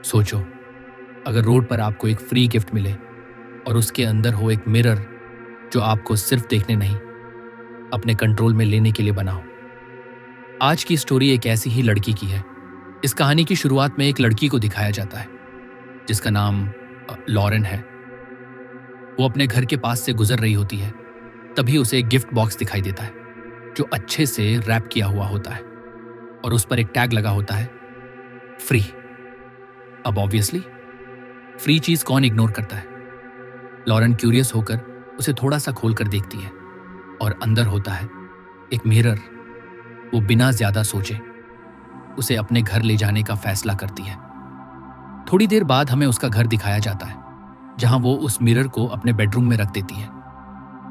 सोचो, अगर रोड पर आपको एक फ्री गिफ्ट मिले और उसके अंदर हो एक मिरर जो आपको सिर्फ देखने नहीं, अपने कंट्रोल में लेने के लिए बना हो। आज की स्टोरी एक ऐसी ही लड़की की है। इस कहानी की शुरुआत में एक लड़की को दिखाया जाता है जिसका नाम लॉरेन है। वो अपने घर के पास से गुजर रही होती है, तभी उसे एक गिफ्ट बॉक्स दिखाई देता है जो अच्छे से रैप किया हुआ होता है और उस पर एक टैग लगा होता है, फ्री। अब ऑब्वियसली फ्री चीज कौन इग्नोर करता है। लॉरेन क्यूरियस होकर उसे थोड़ा सा खोल कर देखती है और अंदर होता है एक मिरर। वो बिना ज्यादा सोचे उसे अपने घर ले जाने का फैसला करती है। थोड़ी देर बाद हमें उसका घर दिखाया जाता है जहां वो उस मिरर को अपने बेडरूम में रख देती है।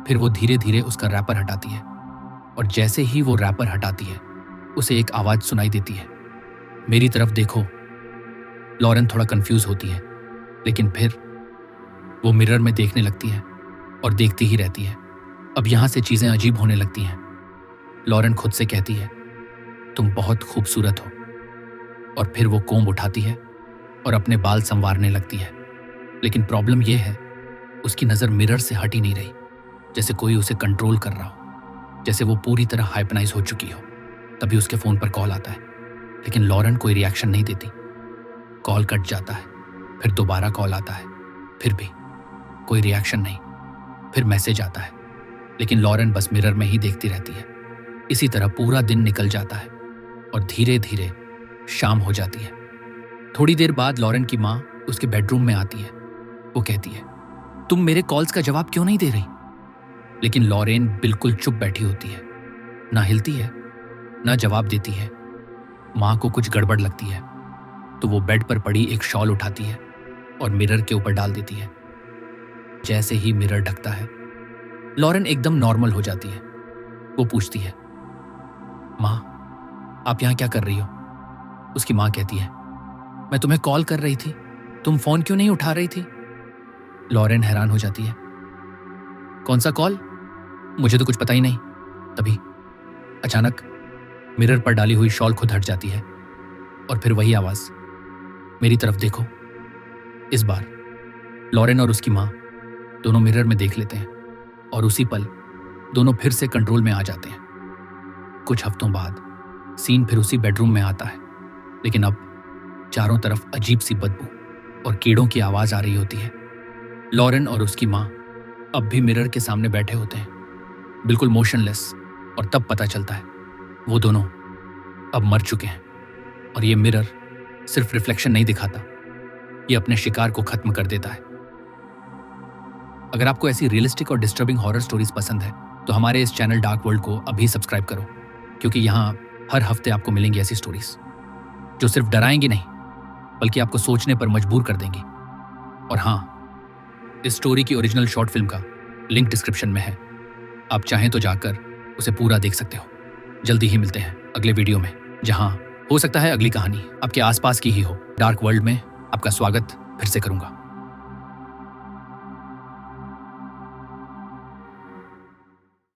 फिर वो धीरे धीरे उसका रैपर हटाती है और जैसे ही वो रैपर हटाती है उसे एक आवाज सुनाई देती है, मेरी तरफ देखो। लॉरेन थोड़ा कंफ्यूज होती है, लेकिन फिर वो मिरर में देखने लगती है और देखती ही रहती है। अब यहां से चीजें अजीब होने लगती हैं। लॉरेन खुद से कहती है, तुम बहुत खूबसूरत हो। और फिर वो कोम्ब उठाती है और अपने बाल संवारने लगती है। लेकिन प्रॉब्लम यह है, उसकी नजर मिरर से हट ही नहीं रही, जैसे कोई उसे कंट्रोल कर रहा हो, जैसे वो पूरी तरह हाइपनाइज हो चुकी हो। तभी उसके फोन पर कॉल आता है, लेकिन लॉरेन कोई रिएक्शन नहीं देती। कॉल कट जाता है, फिर दोबारा कॉल आता है, फिर भी कोई रिएक्शन नहीं। फिर मैसेज आता है, लेकिन लॉरेन बस मिरर में ही देखती रहती है। इसी तरह पूरा दिन निकल जाता है और धीरे धीरे शाम हो जाती है। थोड़ी देर बाद लॉरेन की माँ उसके बेडरूम में आती है। वो कहती है, तुम मेरे कॉल्स का जवाब क्यों नहीं दे रही? लेकिन लॉरेन बिल्कुल चुप बैठी होती है, ना हिलती है ना जवाब देती है। माँ को कुछ गड़बड़ लगती है तो वो बेड पर पड़ी एक शॉल उठाती है और मिरर के ऊपर डाल देती है। जैसे ही मिरर ढकता है, लॉरेन एकदम नॉर्मल हो जाती है। वो पूछती है, माँ आप यहां क्या कर रही हो? उसकी माँ कहती है, मैं तुम्हें कॉल कर रही थी, तुम फोन क्यों नहीं उठा रही थी? लॉरेन हैरान हो जाती है, कौन सा कॉल? मुझे तो कुछ पता ही नहीं। तभी अचानक मिरर पर डाली हुई शॉल खुद हट जाती है और फिर वही आवाज, मेरी तरफ देखो। इस बार लॉरेन और उसकी माँ दोनों मिरर में देख लेते हैं और उसी पल दोनों फिर से कंट्रोल में आ जाते हैं। कुछ हफ्तों बाद सीन फिर उसी बेडरूम में आता है, लेकिन अब चारों तरफ अजीब सी बदबू और कीड़ों की आवाज आ रही होती है। लॉरेन और उसकी माँ अब भी मिरर के सामने बैठे होते हैं, बिल्कुल मोशनलेस। और तब पता चलता है वो दोनों अब मर चुके हैं और ये मिरर सिर्फ रिफ्लेक्शन नहीं दिखाता, ये अपने शिकार को खत्म कर देता है। अगर आपको ऐसी रियलिस्टिक और डिस्टर्बिंग हॉरर स्टोरीज पसंद है तो हमारे इस चैनल डार्क वर्ल्ड को अभी सब्सक्राइब करो, क्योंकि यहाँ हर हफ्ते आपको मिलेंगी ऐसी स्टोरीज जो सिर्फ डराएंगी नहीं बल्कि आपको सोचने पर मजबूर कर देंगी। और हाँ, इस स्टोरी की ओरिजिनल शॉर्ट फिल्म का लिंक डिस्क्रिप्शन में है, आप चाहें तो जाकर उसे पूरा देख सकते हो। जल्दी ही मिलते हैं अगले वीडियो में, जहां हो सकता है अगली कहानी आपके आसपास की ही हो। डार्क वर्ल्ड में आपका स्वागत फिर से करूंगा।